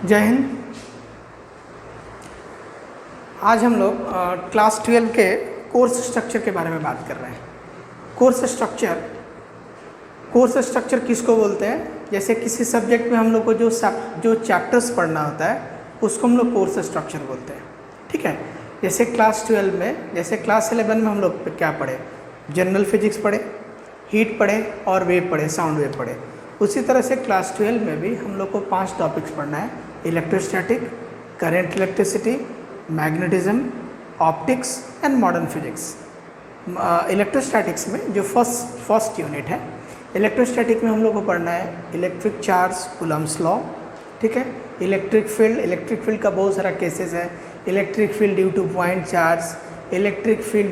जय हिंद। आज हम लोग क्लास 12 के कोर्स स्ट्रक्चर के बारे में बात कर रहे हैं। कोर्स स्ट्रक्चर किसको बोलते हैं? जैसे किसी सब्जेक्ट में हम लोग को जो चैप्टर्स पढ़ना होता है उसको हम लोग कोर्स स्ट्रक्चर बोलते हैं। ठीक है, जैसे क्लास 12 में, जैसे क्लास 11 में हम लोग क्या पढ़े? जनरल फिजिक्स पढ़े, हीट पढ़े और वेव पढ़े, साउंड वेव पढ़े। उसी तरह से क्लास 12 में भी हम लोग को 5 टॉपिक्स पढ़ना है: electrostatic, current electricity, magnetism, optics and modern physics. Electrostatics में जो फर्स्ट यूनिट है, इलेक्ट्रोस्टैटिक में हम लोग को पढ़ना है इलेक्ट्रिक चार्ज, कूलम्ब्स लॉ। ठीक है, इलेक्ट्रिक फील्ड का बहुत सारा केसेस है। Electric field due to point charge, electric field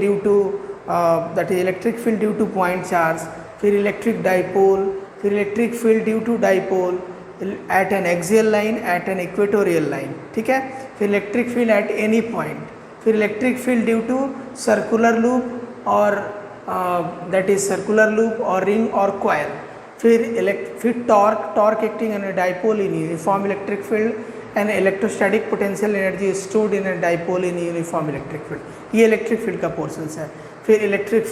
due to point charge, फिर इलेक्ट्रिक डाइपोल, फिर electric field due to dipole at an axial line, at an equatorial line. ठीक है, फिर electric field at any point, फिर electric field due to circular loop और that is circular loop और ring और coil, फिर torque acting on a dipole in uniform electric field and electrostatic potential energy stored in A dipole in uniform electric field. ये electric field का portions है। फिर electric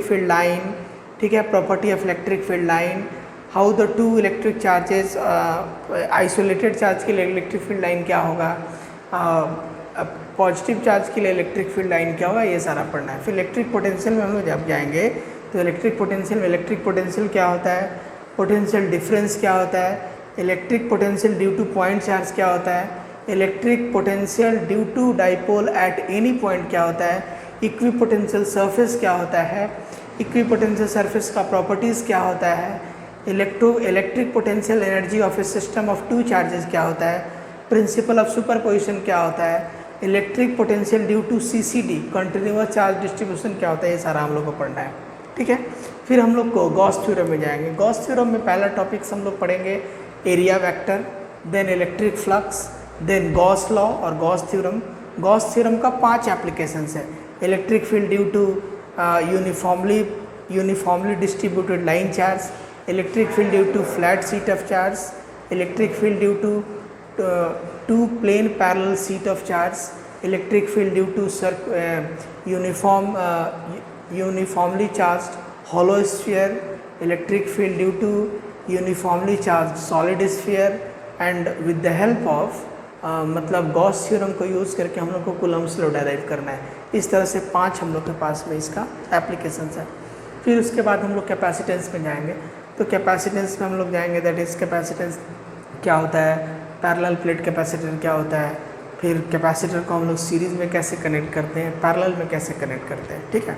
field line, ठीक है, property of electric field line, how the two electric charges, isolated charge के लिए electric field line क्या होगा, पॉजिटिव चार्ज के लिए इलेक्ट्रिक फील्ड लाइन क्या होगा, ये सारा पढ़ना है। फिर इलेक्ट्रिक पोटेंशियल में हम लोग जब जाएंगे तो इलेक्ट्रिक पोटेंशियल क्या होता है, पोटेंशियल डिफरेंस क्या होता है, electric potential due to point charge क्या होता है, electric potential due to dipole at any point क्या होता है, इक्विपोटेंशियल सरफेस क्या होता है, इक्विपोटेंशियल सरफेस का प्रॉपर्टीज़ क्या होता है, electric potential energy of a system of two charges क्या होता है, प्रिंसिपल ऑफ सुपरपोजिशन क्या होता है, electric potential due to CCD continuous charge distribution क्या होता है, ये सारा हम लोग को पढ़ना है। ठीक है, फिर हम लोग को गॉस थ्योरम में जाएंगे। गॉस थ्योरम में पहला टॉपिक्स हम लोग पढ़ेंगे area vector, then electric flux, then Gauss law और गॉस थ्योरम। गॉस थ्योरम का 5 एप्लीकेशंस है: electric field due to uniformly distributed line charge, electric field due to flat sheet of charge, electric field due to two plane parallel sheet of charge, electric field due to uniformly charged hollow sphere, electric field due to uniformly charged solid sphere and with the help of मतलब Gauss theorem को use करके हम लोग को Coulomb's law derive करना है। इस तरह से 5 हम लोग के पास में इसका एप्लीकेशंस है। फिर उसके बाद हम लोग कैपेसिटेंस में जाएंगे। तो कैपेसिटेंस में हम लोग जाएंगे, दैट इज़ कैपेसिटेंस क्या होता है, पैरेलल प्लेट कैपेसिटर क्या होता है, फिर कैपेसिटर को हम लोग सीरीज़ में कैसे कनेक्ट करते हैं, पैरेलल में कैसे कनेक्ट करते हैं। ठीक है,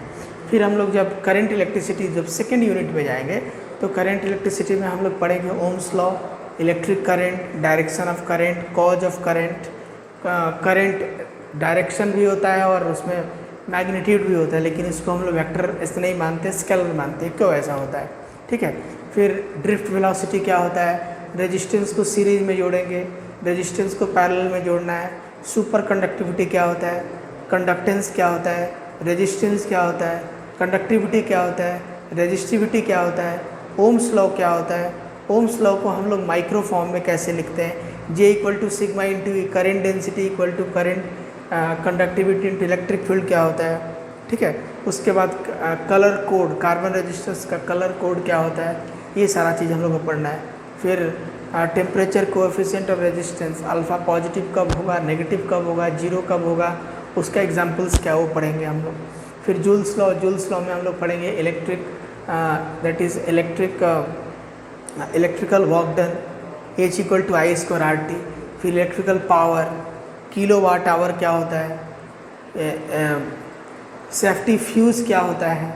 फिर हम लोग जब करंट इलेक्ट्रिसिटी जब सेकेंड यूनिट में जाएंगे तो करंट इलेक्ट्रिसिटी में हम लोग पढ़ेंगे Ohm's law, electric current, direction of current, cause of current. Current direction भी होता है और उसमें मैग्नीट्यूड भी होता है, लेकिन इसको हम लोग वेक्टर ऐसे नहीं मानते, स्केलर मानते हैं। क्यों ऐसा होता है? ठीक है, फिर ड्रिफ्ट वेलोसिटी क्या होता है, रेजिस्टेंस को सीरीज में जोड़ेंगे, रेजिस्टेंस को पैरेलल में जोड़ना है। सुपर कंडक्टिविटी क्या होता है, कंडक्टेंस क्या होता है, रेजिस्टेंस क्या होता है, कंडक्टिविटी क्या होता है, रेजिस्टिविटी क्या होता है, ओम्स लॉ क्या होता है। ओम्स लॉ को हम लोग माइक्रो फॉर्म में कैसे लिखते हैं, J equal to sigma into current density equal to current conductivity into electric field क्या होता है। ठीक है, उसके बाद कलर कोड, कार्बन रेजिस्टेंस का कलर कोड क्या होता है, ये सारा चीज़ हम लोग को पढ़ना है। फिर temperature coefficient of resistance, alpha positive कब होगा, नेगेटिव कब होगा, जीरो कब होगा, उसका एग्जाम्पल्स क्या वो पढ़ेंगे हम लोग। फिर जूल्स लॉ में हम लोग पढ़ेंगे electric that is electrical work done, H equal to I square R T. फिर electrical power, kilowatt hour क्या होता है, सेफ्टी फ्यूज़ क्या होता है।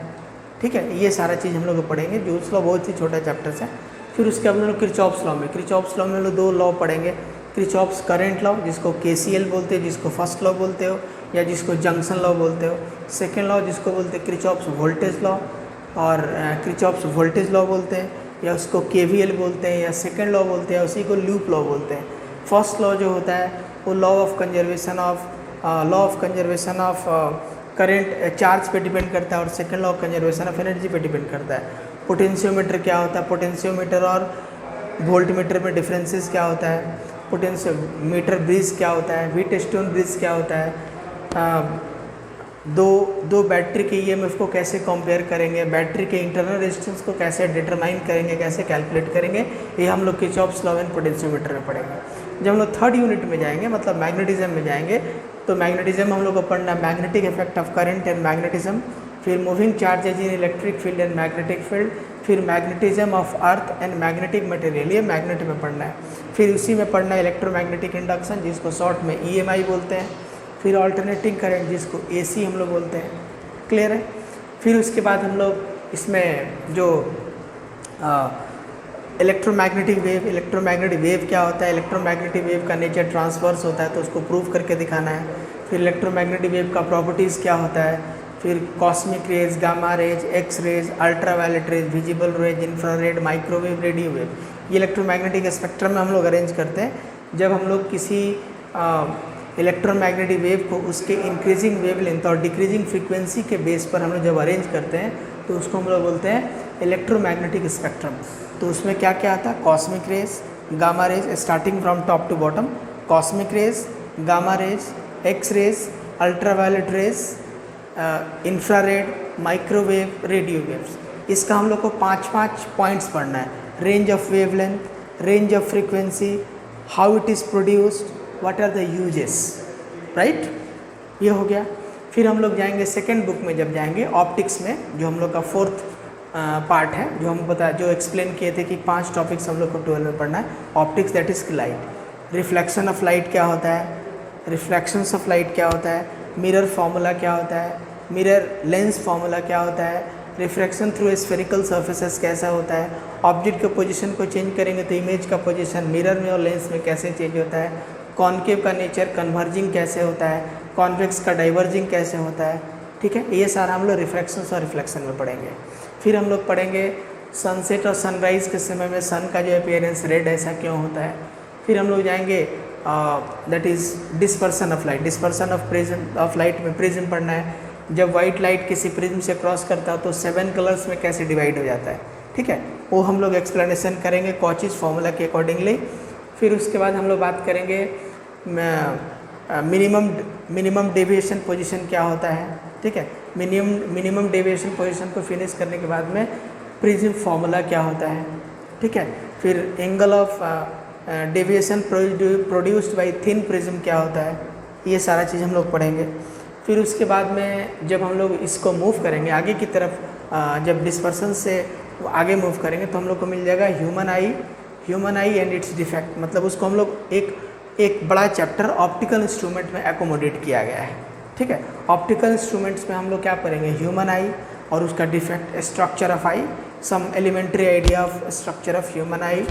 ठीक है, ये सारा चीज़ हम लोग पढ़ेंगे। जूल्स लॉ बहुत ही छोटा चैप्टर्स है। फिर उसके बाद हम लोग क्रिचॉफ्स लॉ में हम लोग 2 लॉ पढ़ेंगे। क्रिचॉफ्स करंट लॉ, जिसको KCL बोलते हैं, जिसको फर्स्ट लॉ बोलते हो, या जिसको जंक्शन लॉ बोलते हो। सेकेंड लॉ जिसको बोलते हैं क्रिचॉफ्स वोल्टेज लॉ, और क्रिचॉफ्स वोल्टेज लॉ बोलते हैं, या उसको KVL बोलते हैं, या सेकेंड लॉ बोलते हैं, उसी को लूप लॉ बोलते हैं। फर्स्ट लॉ जो होता है वो law of conservation of current charge पे डिपेंड करता है, और second law of conservation of energy पे डिपेंड करता है। पोटेंशियोमीटर क्या होता है, पोटेंशियोमीटर और वोल्टमीटर में डिफरेंसेस क्या होता है। पोटेंशियोमीटर ब्रिज क्या होता है, व्हीटस्टोन ब्रिज क्या होता है, दो बैटरी के ईएमएफ को कैसे कंपेयर करेंगे, बैटरी के इंटरनल रेजिस्टेंस को कैसे डिटरमाइन करेंगे, कैसे कैलकुलेट करेंगे, ये हम लोग किरचॉफ्स लॉ इन पोटेंशियोमीटर में पढ़ेंगे। जब हम लोग थर्ड यूनिट में जाएंगे, मतलब मैग्नेटिज्म में जाएंगे, तो मैग्नेटिज्म हम लोग को पढ़ना है magnetic effect of current and magnetism, फिर moving charges in electric field and magnetic field, फिर magnetism of earth and magnetic material, ये मैग्नेट में पढ़ना है। फिर उसी में पढ़ना है इलेक्ट्रोमैग्नेटिक इंडक्शन, जिसको शॉर्ट में EMI बोलते हैं, फिर ऑल्टरनेटिंग करंट जिसको AC हम लोग बोलते हैं। क्लियर है? फिर उसके बाद हम लोग इसमें जो इलेक्ट्रोमैग्नेटिक वेव क्या होता है, इलेक्ट्रोमैग्नेटिक वेव का नेचर ट्रांसवर्स होता है, तो उसको प्रूव करके दिखाना है। फिर इलेक्ट्रोमैग्नेटिक वेव का प्रॉपर्टीज़ क्या होता है, फिर cosmic rays, gamma rays, X rays, ultraviolet rays, visible rays, infrared, microwave, radio wave, ये इलेक्ट्रोमैग्नेटिक स्पेक्ट्रम में हम लोग अरेंज करते हैं। जब हम लोग किसी इलेक्ट्रोमैग्नेटिक वेव को उसके इंक्रीजिंग वेवलेंथ और डिक्रीजिंग फ्रीक्वेंसी के बेस पर हम लोग जब अरेंज करते हैं, तो उसको हम लोग बोलते हैं इलेक्ट्रोमैग्नेटिक स्पेक्ट्रम। तो उसमें क्या क्या आता है, cosmic rays, gamma rays, starting from top to bottom, cosmic rays, gamma rays, X rays, ultraviolet rays, infrared, microwave, radio waves. इसका हम लोग को 5 पॉइंट्स पढ़ना है, range of wavelength, range of frequency, how it is produced, what are the uses, right, ये हो गया। फिर हम लोग जाएंगे सेकेंड बुक में, जब जाएंगे ऑप्टिक्स में, जो हम लोग का फोर्थ पार्ट है, जो हम जो एक्सप्लेन किए थे कि 5 टॉपिक्स हम लोग को 12 में पढ़ना है। Optics that is light, reflection of light क्या होता है, रिफ्लेक्शंस ऑफ लाइट क्या होता है, मिरर फार्मूला क्या होता है, मिरर लेंस फार्मूला क्या होता है, रिफ्रैक्शन थ्रू स्फेरिकल सर्फेसेस कैसा होता है, ऑब्जेक्ट के पोजीशन को चेंज करेंगे तो इमेज का पोजीशन मिरर में और लेंस में कैसे चेंज होता है, कॉनकेव का नेचर कन्वर्जिंग कैसे होता है, कॉन्वेक्स का डाइवर्जिंग कैसे होता है। ठीक है, ये सारा हम लोग रिफ्रैक्शंस और रिफ्लेक्शन में पढ़ेंगे। फिर हम लोग पढ़ेंगे सनसेट और सनराइज़ के समय में सन का जो अपीयरेंस रेड ऐसा क्यों होता है। फिर हम लोग जाएंगे that is dispersion of light, dispersion of prism of light में प्रिज्म पढ़ना है। जब वाइट लाइट किसी प्रिज्म से क्रॉस करता है तो 7 कलर्स में कैसे डिवाइड हो जाता है। ठीक है, वो हम लोग एक्सप्लेनेशन करेंगे कॉचीज फार्मूला के अकॉर्डिंगली। फिर उसके बाद हम लोग बात करेंगे मिनिमम डेविएशन पोजीशन क्या होता है। ठीक है, मिनिमम डेविएशन पोजीशन को फिनिश करने के बाद में प्रिज्म फार्मूला क्या होता है। ठीक है, फिर angle of deviation produced by thin prism क्या होता है, ये सारा चीज़ हम लोग पढ़ेंगे। फिर उसके बाद में जब हम लोग इसको मूव करेंगे आगे की तरफ, जब डिस्पर्सन से आगे मूव करेंगे तो हम लोग को मिल जाएगा human I and it's defect. मतलब उसको हम लोग एक बड़ा चैप्टर ऑप्टिकल इंस्ट्रूमेंट में एकोमोडेट किया गया है। ठीक है, ऑप्टिकल इंस्ट्रूमेंट्स में हम लोग क्या पढ़ेंगे, ह्यूमन आई और उसका defect, structure of eye, some elementary idea of structure of human eye.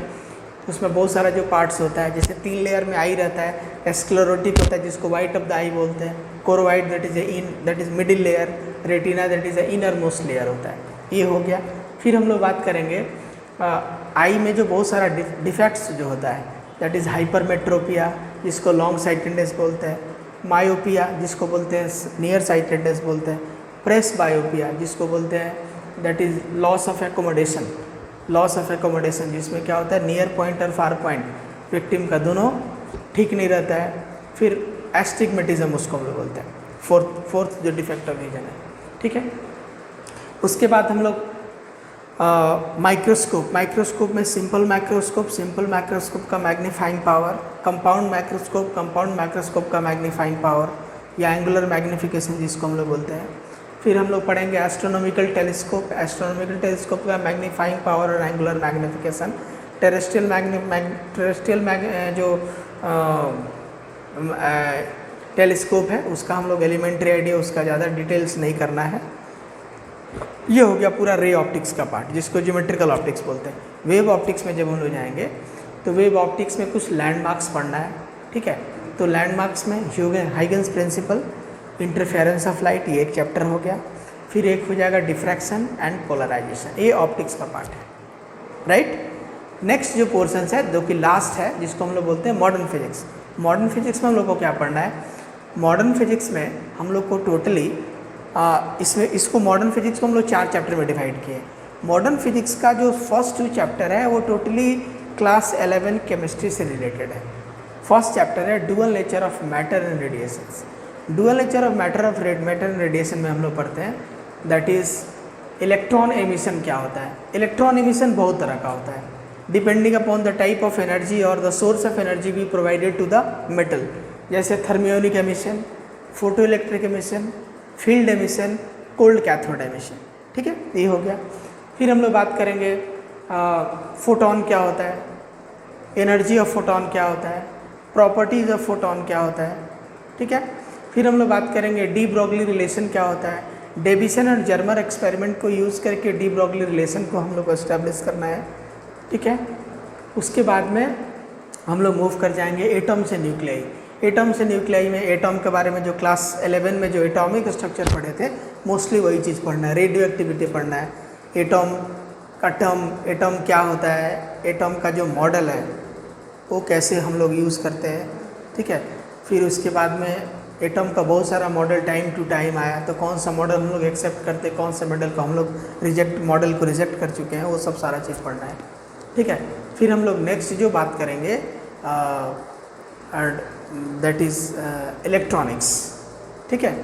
उसमें बहुत सारा जो पार्ट्स होता है, जैसे 3 लेयर में आई रहता है, स्क्लेरोटिक होता है जिसको वाइट ऑफ द आई बोलते हैं, choroid that is middle layer, retina that is innermost layer होता है। ये हो गया। फिर हम लोग बात करेंगे आई में जो बहुत सारा डिफेक्ट्स जो होता है, दैट इज़ हाइपरमेट्रोपिया जिसको लॉन्ग साइटेडनेस बोलते हैं, मायोपिया जिसको बोलते हैं नियर साइटेडनेस बोलते हैं, प्रेस बायोपिया जिसको बोलते हैं that is loss of accommodation जिसमें क्या होता है नियर पॉइंट और फार पॉइंट विक्टिम का दोनों ठीक नहीं रहता है। फिर एस्टिग्मेटिज्म उसको हम लोग बोलते हैं, फोर्थ जो डिफेक्ट ऑफ विजन है। ठीक है, उसके बाद हम लोग माइक्रोस्कोप में सिंपल माइक्रोस्कोप का मैग्नीफाइंग पावर, कंपाउंड माइक्रोस्कोप का मैग्नीफाइंग पावर या एंगुलर मैग्निफिकेशन जिसको हम लोग बोलते हैं। फिर हम लोग पढ़ेंगे एस्ट्रोनॉमिकल टेलीस्कोप का मैग्नीफाइंग पावर और एंगुलर मैग्निफिकेशन। टेरेस्ट्रियल जो टेलीस्कोप है उसका हम लोग एलिमेंट्री आइडिया, उसका ज़्यादा डिटेल्स नहीं करना है। ये हो गया पूरा रे ऑप्टिक्स का पार्ट जिसको ज्योमेट्रिकल ऑप्टिक्स बोलते हैं। वेव ऑप्टिक्स में जब हम लोग जाएंगे तो वेव ऑप्टिक्स में कुछ लैंडमार्क्स पढ़ना है। ठीक है, तो लैंडमार्क्स में Huygens principle, interference of light, ये एक चैप्टर हो गया। फिर एक हो जाएगा डिफ्रैक्शन एंड पोलराइजेशन, ये ऑप्टिक्स का पार्ट है। राइट, नेक्स्ट जो पोर्शन है जो कि लास्ट है जिसको हम लोग बोलते हैं मॉडर्न फिजिक्स। मॉडर्न फिजिक्स में हम लोग को क्या पढ़ना है, मॉडर्न फिजिक्स में हम लोग को टोटली इसको मॉडर्न फिजिक्स को हम लोग 4 चैप्टर में डिवाइड किए। मॉडर्न फिजिक्स का जो फर्स्ट 2 चैप्टर है वो टोटली क्लास 11 केमिस्ट्री से रिलेटेड है। फर्स्ट चैप्टर है dual nature of matter and radiations. Dual nature of matter and radiation में हम लोग पढ़ते हैं दैट इज़ इलेक्ट्रॉन एमिशन क्या होता है। इलेक्ट्रॉन एमिशन बहुत तरह का होता है depending upon the type of energy और the source of energy be provided to the metal, जैसे thermionic emission, photoelectric emission, field emission, cold cathode emission. ठीक है, ये हो गया। फिर हम लोग बात करेंगे फोटोन क्या होता है, एनर्जी ऑफ फोटोन क्या होता है, प्रॉपर्टीज़ ऑफ फोटोन क्या होता है। ठीक है, फिर हम लोग बात करेंगे डी ब्रोगली रिलेशन क्या होता है। डेविसन और जर्मर एक्सपेरिमेंट को यूज़ करके डी ब्रोगली रिलेशन को हम लोग को एस्टेब्लिश करना है। ठीक है, उसके बाद में हम लोग मूव कर जाएंगे एटम से न्यूक्लियाई। एटम से न्यूक्लियाई में एटम के बारे में जो क्लास 11 में जो एटॉमिक स्ट्रक्चर पढ़े थे मोस्टली वही चीज़ पढ़ना है, रेडियो एक्टिविटी पढ़ना है। एटम का एटम क्या होता है, एटम का जो मॉडल है वो कैसे हम लोग यूज़ करते हैं। ठीक है, फिर उसके बाद में एटम का बहुत सारा मॉडल टाइम टू टाइम आया, तो कौन सा मॉडल हम लोग एक्सेप्ट करते, कौन सा मॉडल को हम लोग मॉडल को रिजेक्ट कर चुके हैं, वो सब सारा चीज़ पढ़ना है। ठीक है, फिर हम लोग नेक्स्ट जो बात करेंगे दैट इज़ इलेक्ट्रॉनिक्स। ठीक है,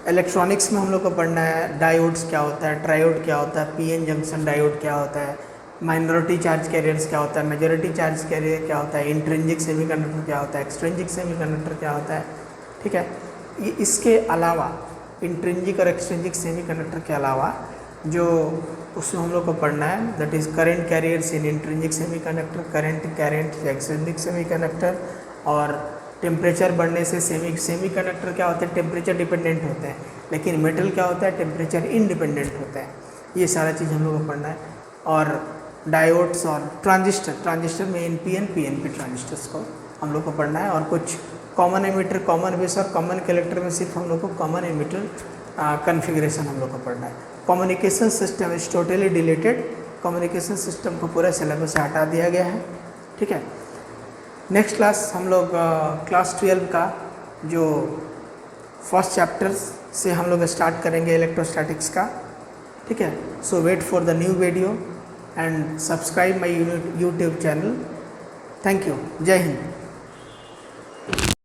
इलेक्ट्रॉनिक्स में हम लोग को पढ़ना है डायोड्स क्या होता है, ट्रायोड क्या होता है, पीएन जंक्शन डायोड क्या होता है, माइनॉरिटी चार्ज कैरियर्स क्या होता है, मेजॉरिटी चार्ज कैरियर क्या होता है, इंट्रिंसिक सेमीकंडक्टर क्या होता है, एक्सट्रिंसिक सेमीकंडक्टर क्या होता है। ठीक है, इसके अलावा इंट्रिंसिक और एक्सट्रिंसिक सेमीकंडक्टर के अलावा जो उसमें हम लोग को पढ़ना है that is current carriers in intrinsic semiconductor, current extrinsic semiconductor, और टेम्परेचर बढ़ने से सेमीकंडक्टर क्या होते हैं, टेम्परेचर डिपेंडेंट होते हैं, लेकिन मेटल क्या होता है, टेम्परेचर इंडिपेंडेंट होता है। ये सारा चीज़ हम लोग को पढ़ना है। और डायोड्स और ट्रांजिस्टर में एनपीएन पीएनपी ट्रांजिस्टर्स को हम लोग को पढ़ना है। और कुछ कॉमन एमिटर, कॉमन बेस और कॉमन कलेक्टर में सिर्फ हम लोग को कॉमन एमिटर कन्फिग्रेशन हम लोग को पढ़ना है। Communication system is totally deleted, communication system को पूरा सिलेबस से हटा दिया गया है। ठीक है, नेक्स्ट क्लास हम लोग क्लास 12 का जो फर्स्ट चैप्टर से हम लोग स्टार्ट करेंगे इलेक्ट्रोस्टैटिक्स का। ठीक है, so wait for the new video and subscribe my YouTube channel. Thank you, Jai Hind.